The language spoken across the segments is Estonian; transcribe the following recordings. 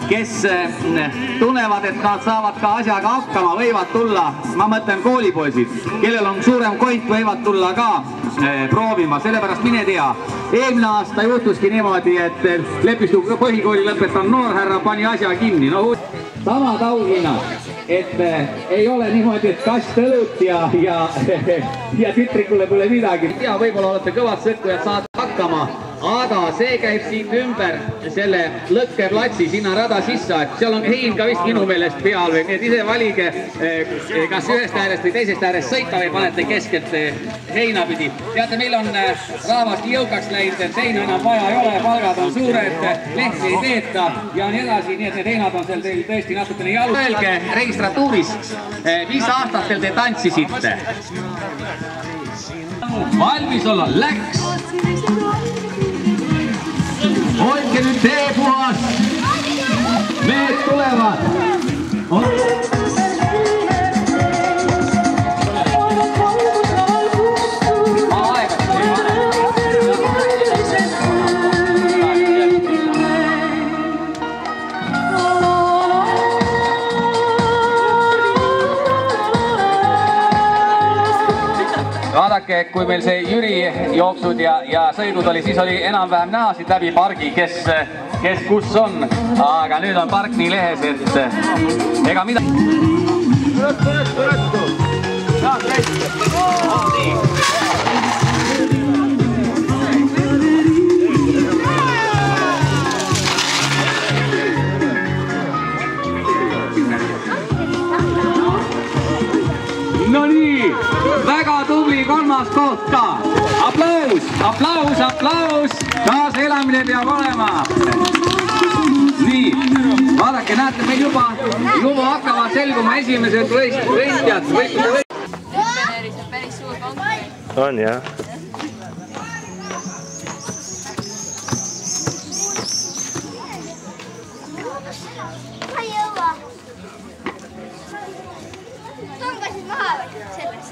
kes tunnevad, et nad saavad ka asjaga hakkama, võivad tulla, ma mõtlen koolipoisid, kellel on suurem kont, võivad tulla ka proovima, sellepärast mine tea. Eelmine aasta juhtuski niimoodi, et Lepistu põhikooli lõpetanud noorhärra pani asja kinni. No, samad auhinnad, et ei ole niimoodi, et kast õlut ja tütrikule pole midagi. Ja võib-olla olete kõvad sõkkujad, saate hakkama, aga see käib siit ümber selle lõkkeplatsi sinna rada sisse, et seal on hein ka vist minu meelest peal või nii, et ise valige, kas ühest äärest või teisest äärest sõita või panete keskelt heina pidi. Teate, meil on rahvast jõukaks läinud, et heina enam vaja ei ole, palgad on suured, lehti ei teeta ja nii edasi, nii et need heinad on seal teil tõesti natukene jalus. Öelge registratuuris, mis aastatel te tantsisite? Valmis olla, läks! Hoidke nüüd tee puhas! Mehed tulevad! Vaadake, kui meil see Jüri jooksud ja sõidud oli, siis oli enam-vähem näha siit läbi pargi, kes kus on. Aga nüüd on park nii lehes, et ega mida... No nii, väga tubli kolmas koht ka. Aplaus, aplaus, aplaus. Kaaselamine peab olema. Nii, vaadake, näete, meil juba hakkavad selguma esimesed võistjad. Ühteneeris on päris suur konkurents. On, jah. Ma ei jõua. Tõmbasid maha sellest.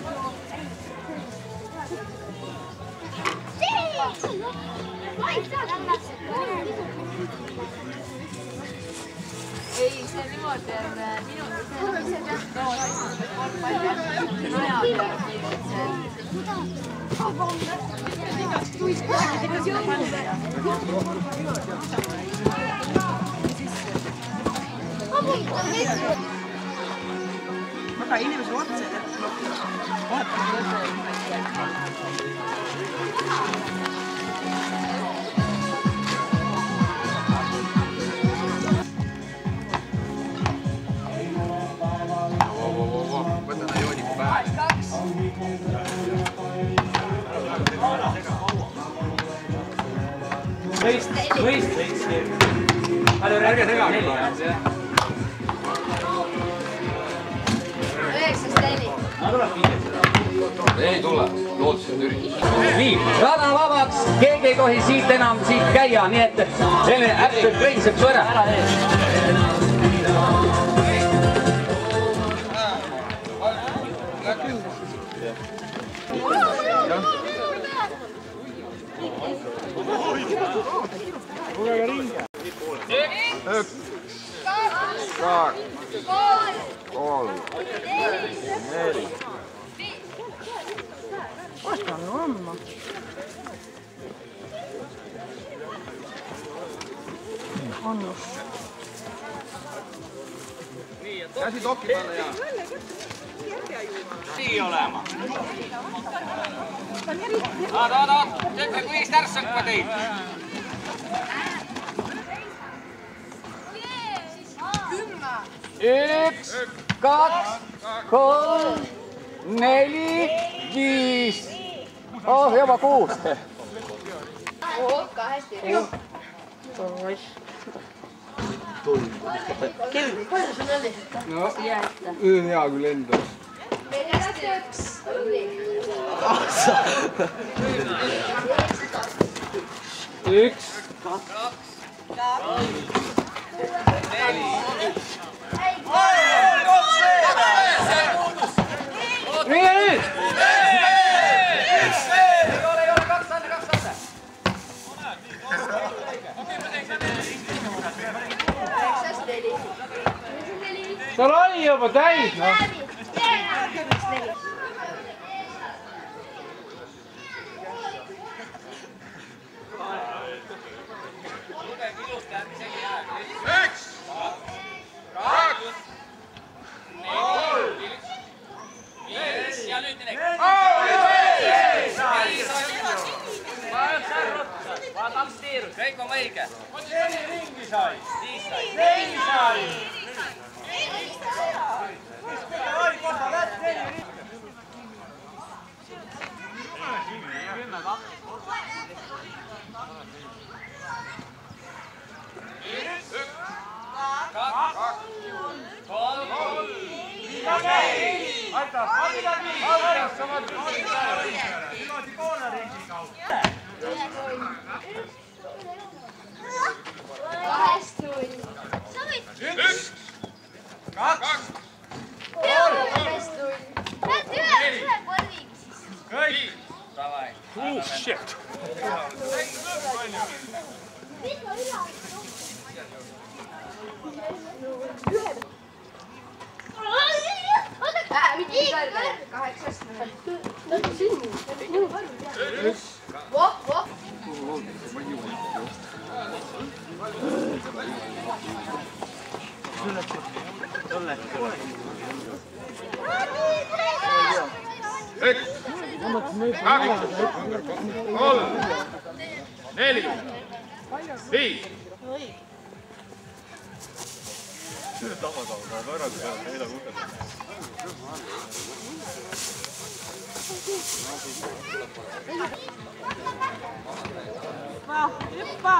Ma ei saa tõmbata. Ei, see on niimoodi, et minu ise tead tood, korvpalli aja peal. Aga inimesel otsa võtame jooniku pähe. Võist. Ärge segage. 9-4. Ei tule, loodused üritus. Nii, rada vabaks, keegi ei tohi siit enam käia, nii et selline äpselt reiseb su ära. Osta on homma. Annus. Käsi tokki peale ja... Nii olema. Oot, teete kui eest ärsõkva teid. 1, 2, 3, 4, 5. Oh, juba 6. Oo, 2. Kevin, palju sul oli? No, hea küll enda. 1, 2, 4. Mine nüüd! Ei ole, 2 anda. Tal oli juba täis, noh. Ja nüüd nii. Kõik on õige. 4 ringi sai. 5 sai. 4 sai. Oi, koha läks 4 ringi. Hüppa!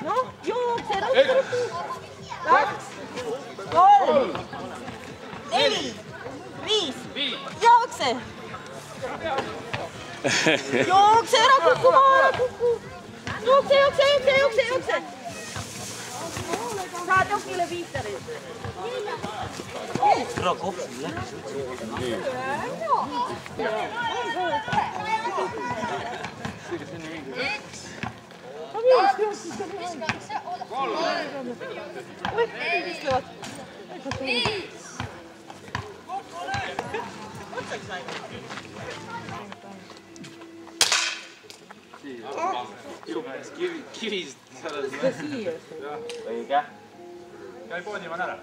Noh, juukse ruttu! 2, 3, 4, 5, jookse! Jookse ära, kuku maale, kuku! Jookse! Saad jokile piitari. Ära kopsi läks. Kivist. Õige. Käi poodiman ära.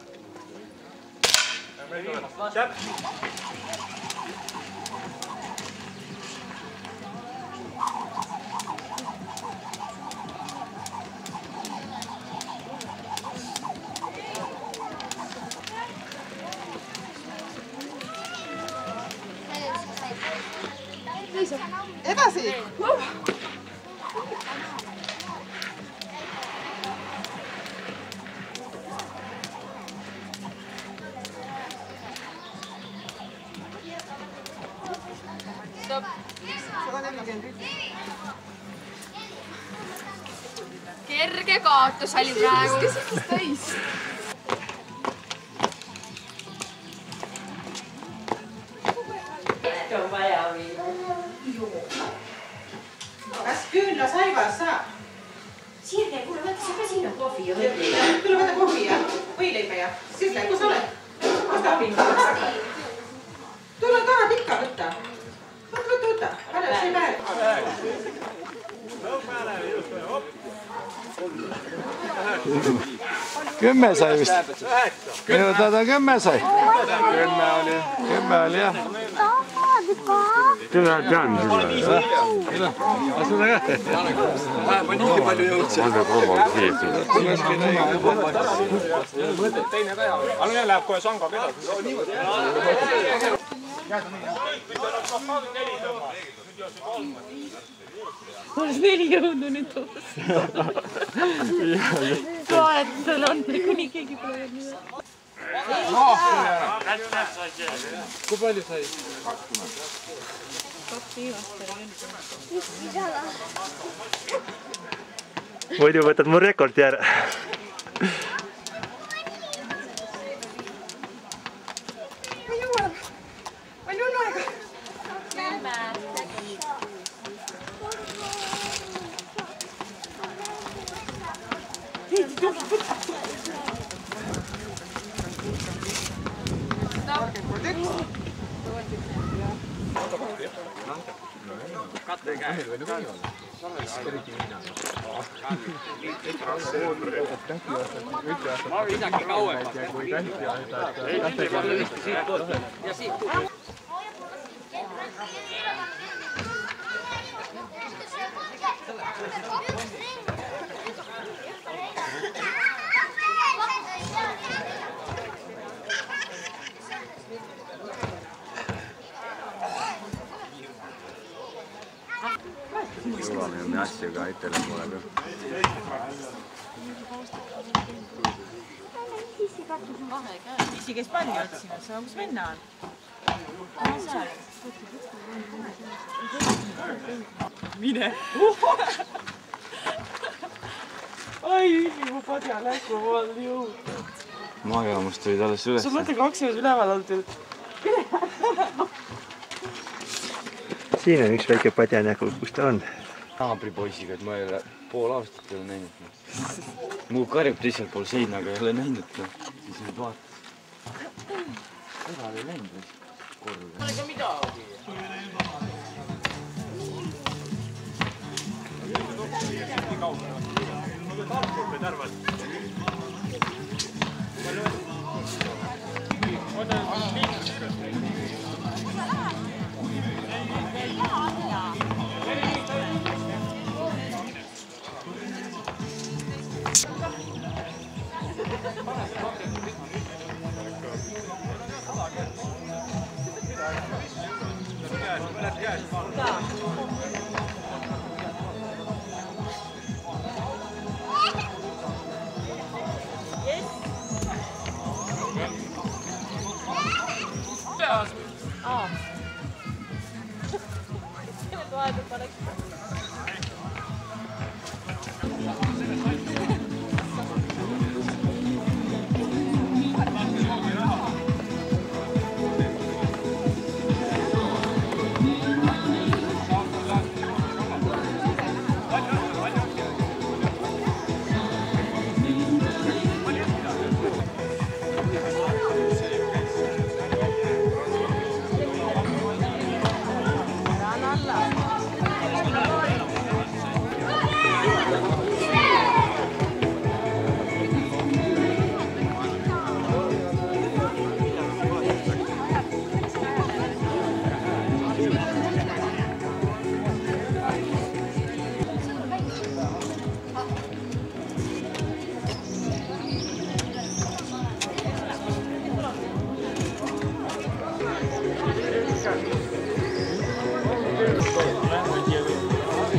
Edasi! Kerge kaotus oli praegu. Täis. On vaja või? Kas küünlasaivas saab? Sirge, kuule, võta sa ka sinna kohvi ja võtta. Tule võta kohvi ja võileiba ja. Sirge, kus oled? Osta pingu. Tule tahad ikka võtta. Võta. Pane see päev. 10 sai vist. Minu teada 10 sai. 10 oli jah. 10 tean sulle. Sulle ka? Ma nii palju jõudsin. Teine ka hea. Aga nüüd läheb kohe sangaga edasi. Oleks 4 jõudnud nüüd toos. Toetusel on, kuni keegi pole jõudnud. Kui palju sai? 2 viimast oli. Muidu võtad mu rekordi ära. Palju on aega? 10. Ma isegi kauem. Jõuame me asjaga etele poole ka. Issi käis palli otsimas, aga kus venna on? Mine! Ai, mu padja läkku pool jõud. Magamust tulid alles üles. Sa mõtle 2 öös üleval olnud. Siin on üks väike padja nägu, kus ta on? Naabripoisiga, et ma ei ole pool aastat ei ole näinud. Mu karjub teisel pool seinaga ei ole näinud. Siis nüüd vaatas. Seda ei näinud vist korda. Oli ka midagi.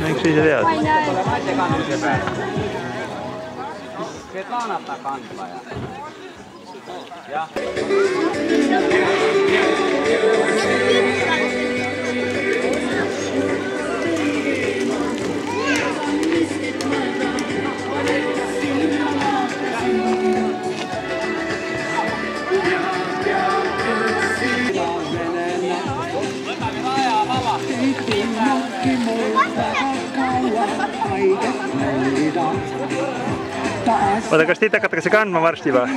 Miks sa ise tead? Svetlanata kandvaja. Jah. Oota, kas teid hakatakse kandma varsti või?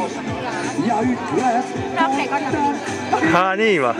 Haa, nii või?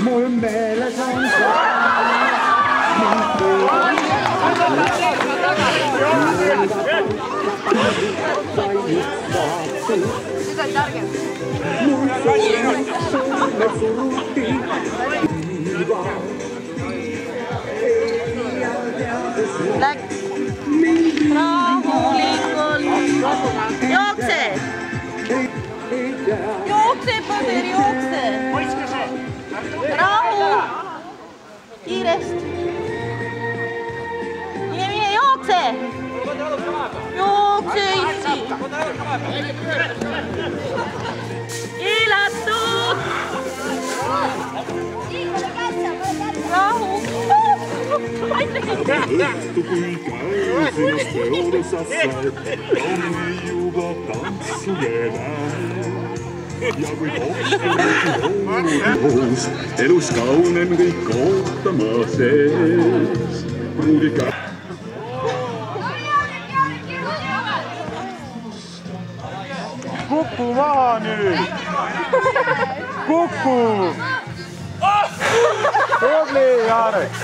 Mul meeles on Läks rahulikult. Jookse! Jookse, Põder, jookse! Rahu! Kiirest! Mine, jookse! Jookse, issi! Keelatud! Rahu! õhtu kui käes ennast joonesasse, on juba tantsukeele. Ja kui koos, elus kaunen kõik ootama sees, pruudi käes. Kuku maha nüüd! Kuku! Tubli, Jaarek!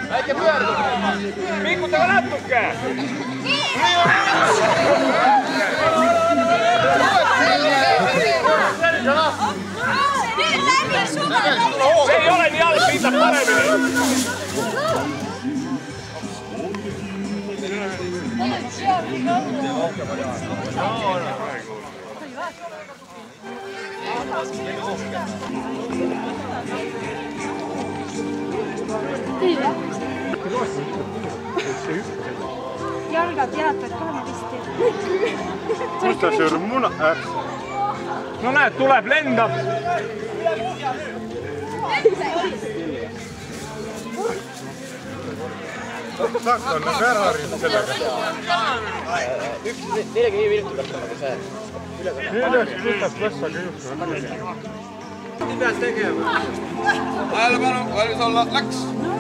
Väike pöördu! Pikkutage natuke! See ei ole nii halb, piisab paremini! Jalgad jalatad kahne vist. Kus ta sur muna... No näed, tuleb, lendab! Saaks on nagu ära harjunud sellega. Neljagi ei virutud pealt nagu see. Neljast võtad võssaga juhtu. Nii pead tegema. Tähelepanu, valmis olla, läks!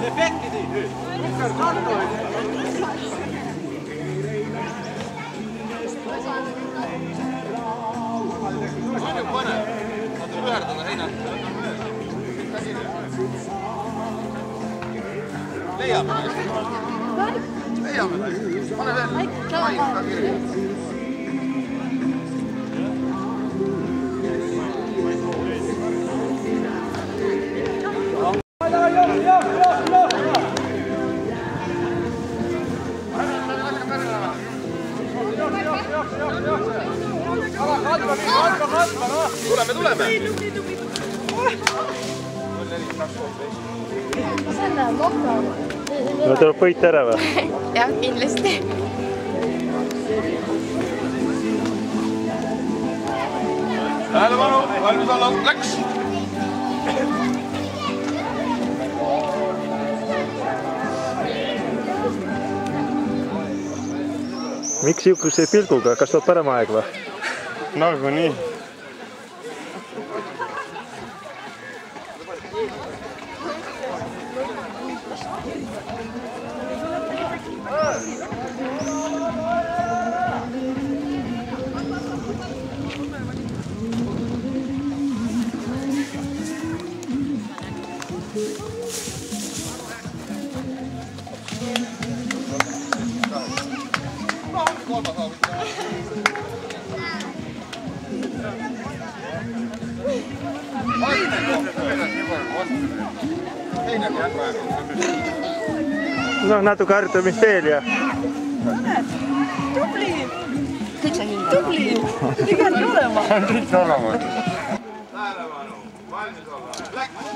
Efektidi! Nüüd pane, saad üherdada heina. Leiame. Leiame. Pane veel. Tuleme! No tuleb võita ära või? Jah, kindlasti. Tähelepanu, valmis olla, läks! Miks niisuguse pilguga, kas tuleb parem aeg või? Nagu nii. No natuke harjutamist veel ja... Tubli! Tubli! Igal olema! Kõik olema! Tähelepanu! Valmis olla! Läks!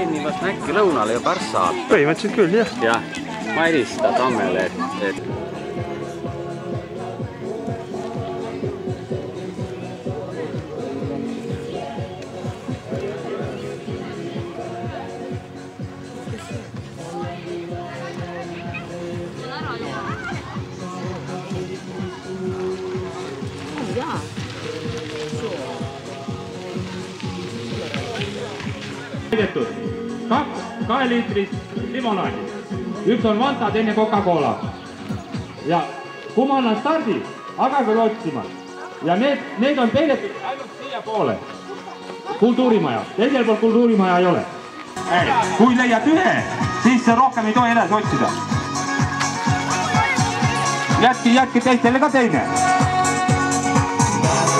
Nii vast äkki lõunale ja pärast saab. Põhimõtteliselt küll, jah. Jah, ma helistan Tammele, et... Kaks 2 liitrist limonaadi. Üks on Fanta, teine Coca-Cola. Ja kui ma annan stardi, hakake otsima. Ja need on peidetud ainult siia poole. Kultuurimaja. Teisel pool kultuurimaja ei ole. Kui leiad ühe, siis rohkem ei tohi edasi otsida. Jätki teistele ka teine.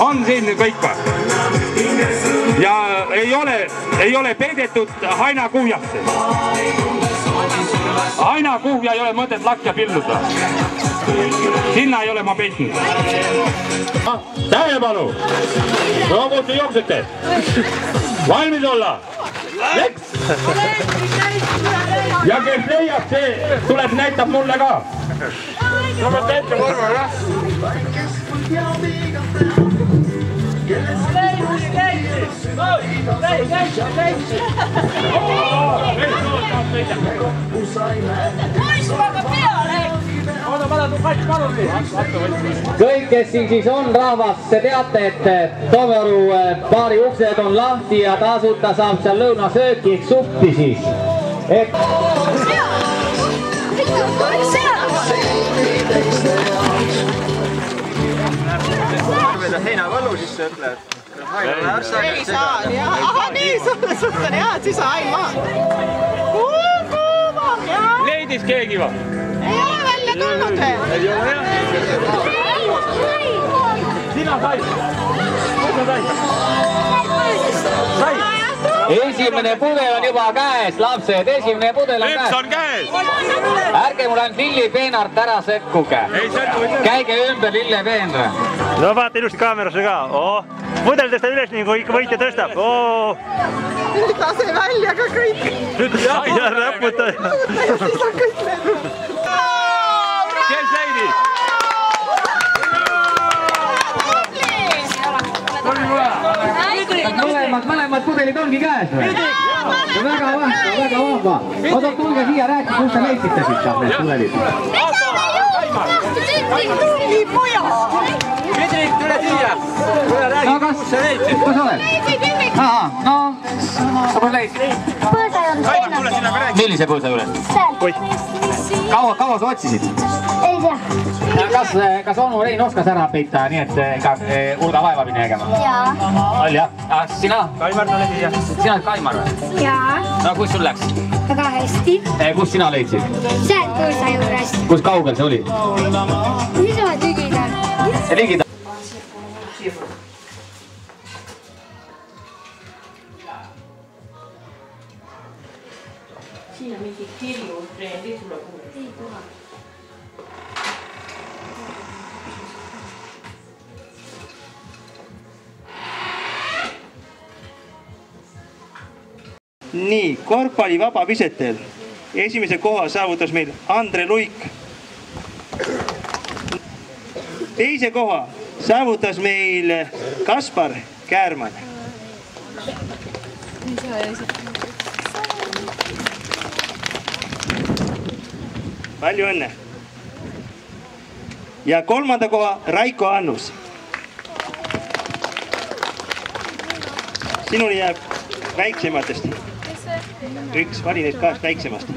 On siin kõik või? Ja ei ole peidetud hainakuhjasse. Hainakuhja ei ole mõtet lakja pilluda. Sinna ei ole ma peitnud. Tähelepanu! Kus te jooksete? Valmis olla? Leks! Ja kes leiab, see tuleb näitab mulle ka. Tuleb ette korva, jah? Kõik, kes siin siis on rahvas, te teate, et Toomeoru baari uksed on lahti ja tasuta saab seal lõunasööki ehk suppi siis. Heinavõlu siis sa ütled? Ei saa, jah. Aha, nii, suht on hea, siis ain maa. Kuuvam, jah. Leidis keegi või? Ei ole välja tulnud veel. Ei ole jah? Sina sai. Kus sa sai? Sai? Esimene pudel on juba käes, lapsed, esimene pudel on käes. Üks on käes. Ärge mul ainult Lilli Peenart ära sekkuge. Käige ümber Lille Peenra. No vaata ilusti kaamerasse ka. Pudel tõstab üles nii, kui ikka võitja tõstab. Lase välja ka kõik. Ja räputa. Siis on kõik läinud. Kes leidis? Mõlemad pudelid ongi käes või? Väga vahva. Oota, tulge siia rääkida, kus te leidsite siit need pudelid. Nii poja! Pedrik, tule siia! Tule räägi, kus sa leidsid? Kus oled? No, sa pole leidsid. Põõsa juures Kaimar, tule sinna ka räägi. Millise põõsa juures? seal. Kaua sa otsisid? Ei tea. Kas onu Rein oskas ära peita, nii et hulga vaeva minna jägema? Jaa. Oli jah? Sina? Kaimar, tule siia. Sina oled Kaimar või? Jaa. No kus sul läks? Väga hästi. Kus sina leidsid? Seal põõsa juures. Kus kaugel see oli? Mis sa ligidal? Ligidal. Siinä on minkin kirjuun trendi, sulla kuule. Ei tulla. Nii, korvpalli vaba visetel. Esimese koha saavutas meil Andre Luik. Teise koha saavutas meil Kaspar Käärman. Palju õnne. Ja kolmanda koha Raiko Annus. Sinuni jääb väiksematest. Üks, vali need kahest väiksemast.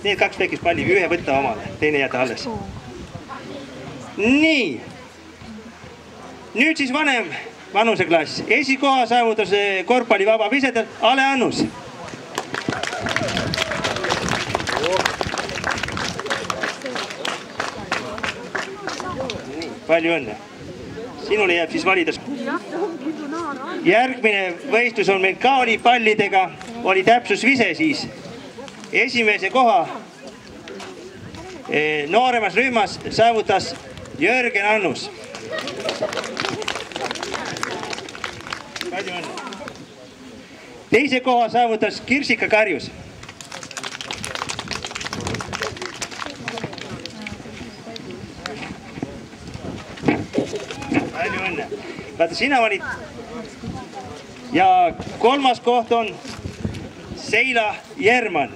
Need kaks väikest palli, ühe võtta omale, teine jäta alles. Nii. Nüüd siis vanem vanuseklass. Esikoha saavutas korvpalli vaba visetel Ale Annus. Palju õnne. Sinule jääb siis valida. Järgmine võistlus on meil ka oli pallidega, oli täpsusvise siis. Esimese koha Nooremas rühmas saavutas Jörgen Annus. Teise koha saavutas Kirsika Karjus. Palju õnne. Vaata, sina valid. Ja kolmas koht on Seila Jerman.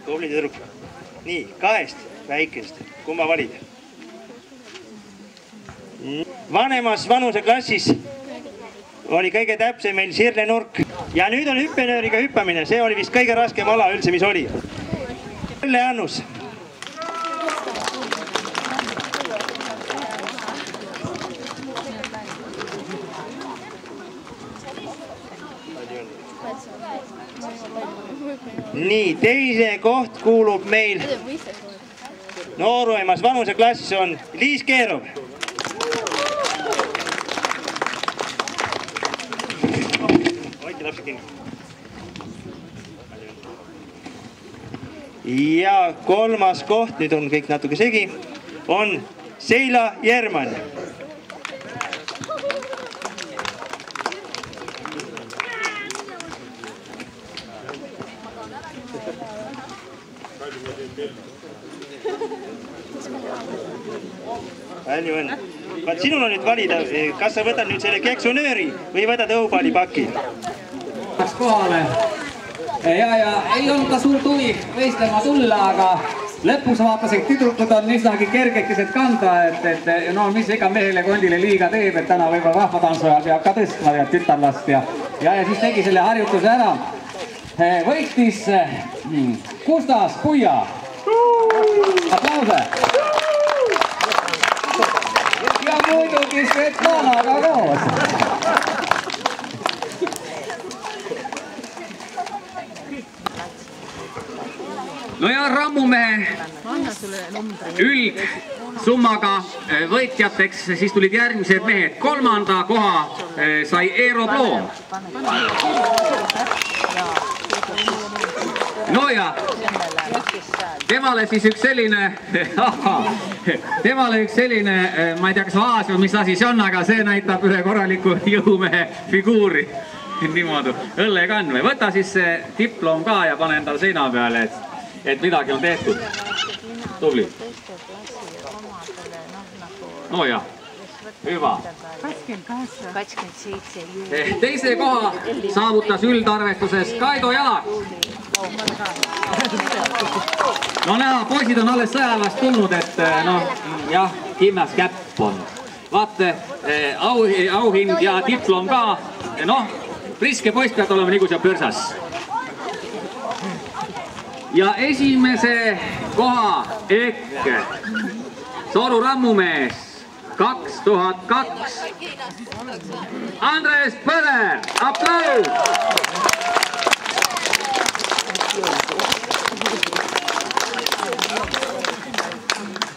Tubli tüdruk. Nii, kahest väikest. Kumma valid? Vanemas vanuseklassis oli kõige täpsem meil Sirle Nurk. Ja nüüd on hüppenööriga hüppamine. See oli vist kõige raskem ala üldse, mis oli. Sirle Annus. Nii, teise koht kuulub meil nooruemas vanuseklassis on Liis Keerov. Hoiti lapsi kinni. Ja kolmas koht, nüüd on kõik natuke segi, on Seila Jerman. Palju õnne. Vaat sinul on nüüd valida, kas sa võtad nüüd selle keksunööri või võtad õhupallipaki? Läks kohale. Ja ei olnud ka suurt huvi võistlema tulla, aga lõpus vaatasin, et tüdrukud on üsnagi kergekesed kanda, et no mis ega mehele kondile liiga teeb, et täna võib-olla rahvatantsu ajal peab ka tõstma ja tütarlast ja siis tegi selle harjutuse ära. Võitis Kustas Puia. Aplause. Ja muidugi Svetlanaga koos. No ja rammumehe üldsummaga võitjateks siis tulid järgmised mehed. Kolmanda koha sai Eero Ploom. No ja temale siis üks selline, ma ei tea, kas vaas või mis asi see on, aga see näitab ühe korraliku jõumehe figuuri. Niimoodi, õllekann või. Võta siis see diplom ka ja pane endal seina peale, et midagi on tehtud. Tubli. No ja, hyvä. Teise koha saavutas üldarvestuses Kaido Jalak. No näha, poisid on alles sõjaväest tulnud, et jah, kimmas käpp on. Vaate, auhind ja diplom ka. Noh, priske poiss pead olema nagu see pörsas. Ja esimese koha Ekke Soru rammumees 2002 Andres Põder, aplaus!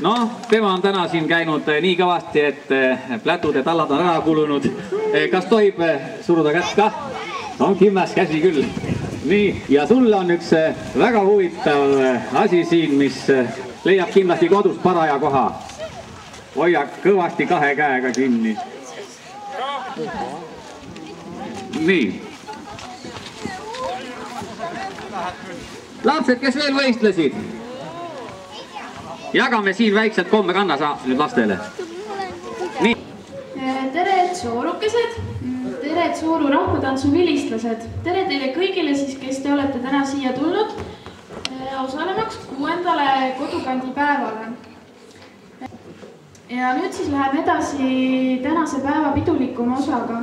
Noh, tema on täna siin käinud nii kõvasti, et plätud ja tallad on ära kulunud. Kas tohib suruda kätt ka? No, kimmas käsi küll. Nii, ja sulle on üks väga huvitav asi siin, mis leiab kindlasti kodust paraja koha. Hoia kõvasti kahe käega kinni. Nii. Lapsed, kes veel võistlesid? Jagame siin väiksed kommekanna sa nüüd lastele. Nii. Tere, soorukesed! Tere, Sooru rahvatantsu vilistlased! Tere teile kõigile siis, kes te olete täna siia tulnud osalemaks 6. kodukandi päevale. Ja nüüd siis läheme edasi tänase päeva pidulikuma osaga.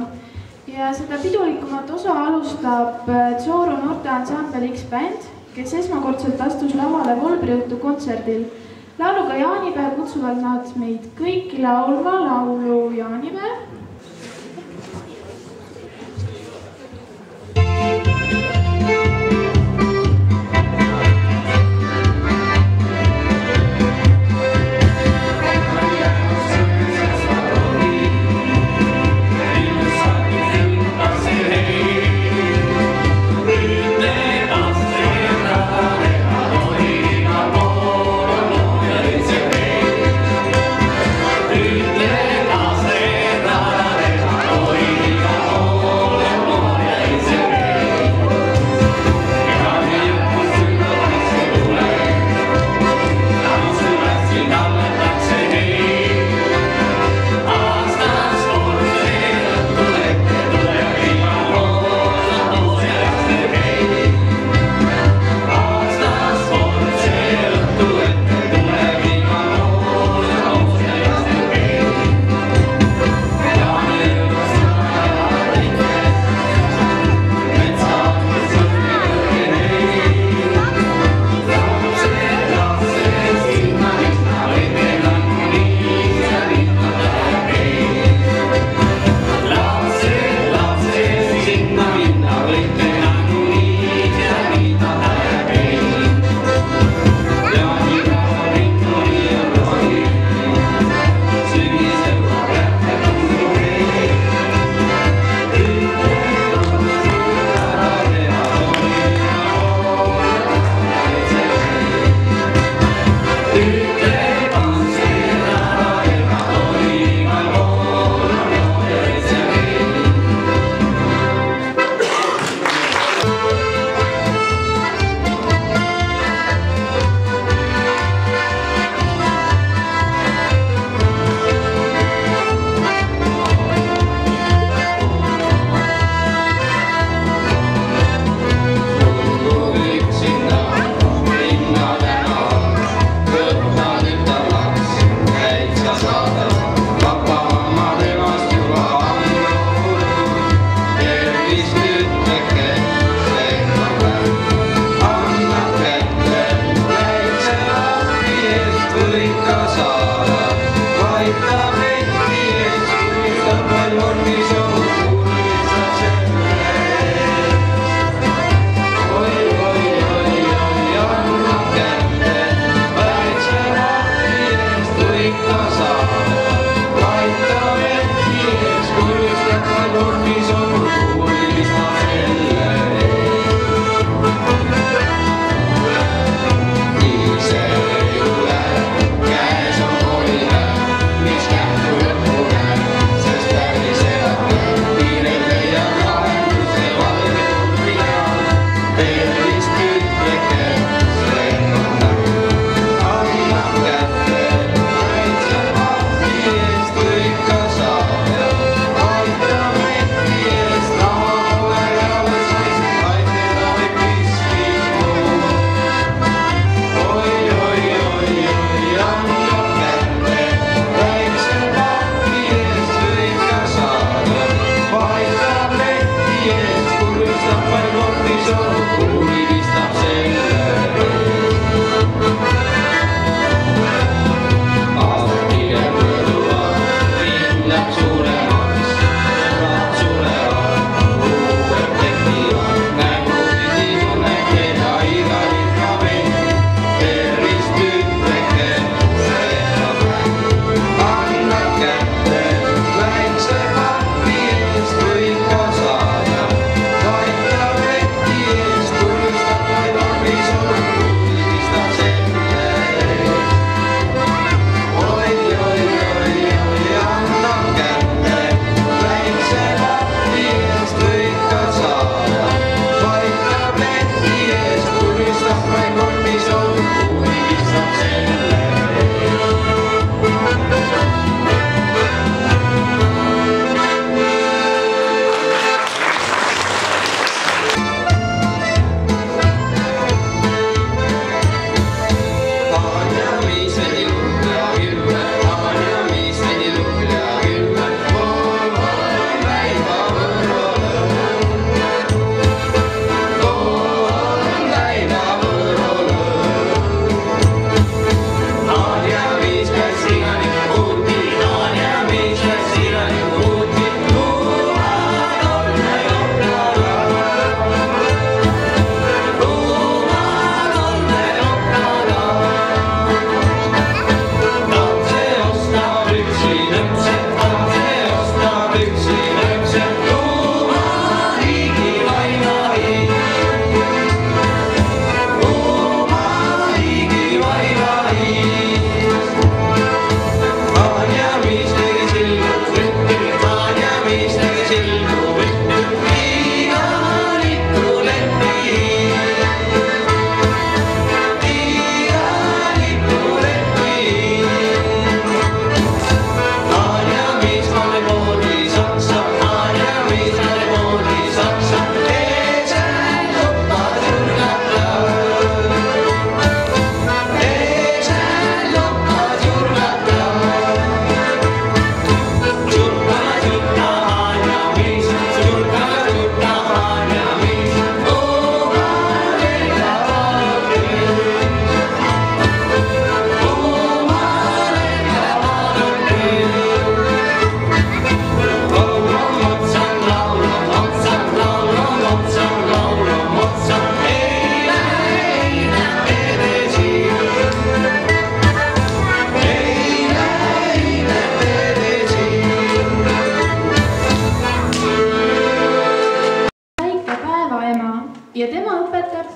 Ja seda pidulikumat osa alustab Sooru noorte ansambel X-Band, kes esmakordselt astus lavale Volbriutu kontserdil. Lauluga jaanipäev kutsuvad nad meid kõiki laulma laulu jaanipäev. Hey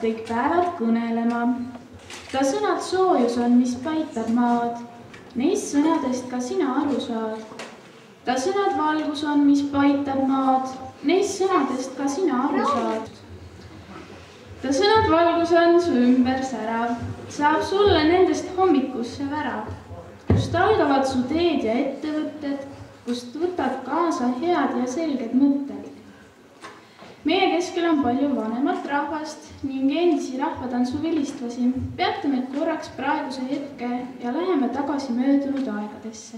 kõik päevad kõnelema. Ka sõnad soojus on, mis paitab maad, neist sõnadest ka sina aru saad. Ta sõnad valgus on, mis paitab maad, neist sõnadest ka sina aru saad. Ta sõnad valgus on su ümber särav, saab sulle nendest hommikusse värav, kust algavad su teed ja ettevõtted, kust võtad kaasa head ja selged mõtted. Meie keskel on palju vanemat rahvast ning endisi rahvatantsu vilistlasi. Peatame korraks praeguse hetke ja läheme tagasi möödunud aegadesse.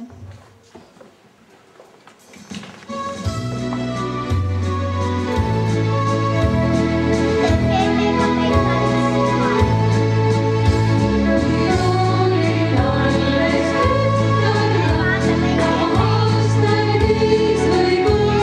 Aastaid viis või kuus.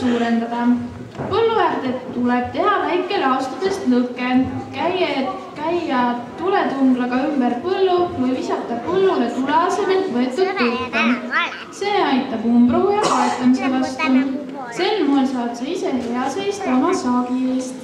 suurendada. Põllu äärde tuleb teha väike laostudest lõke, käia tuletunglaga ümber põllu või visata põllule tule asemel võetud pilka. See aitab umbrohu ja kaetamise vastu. Sel moel saad sa ise hea seista oma saagi eest.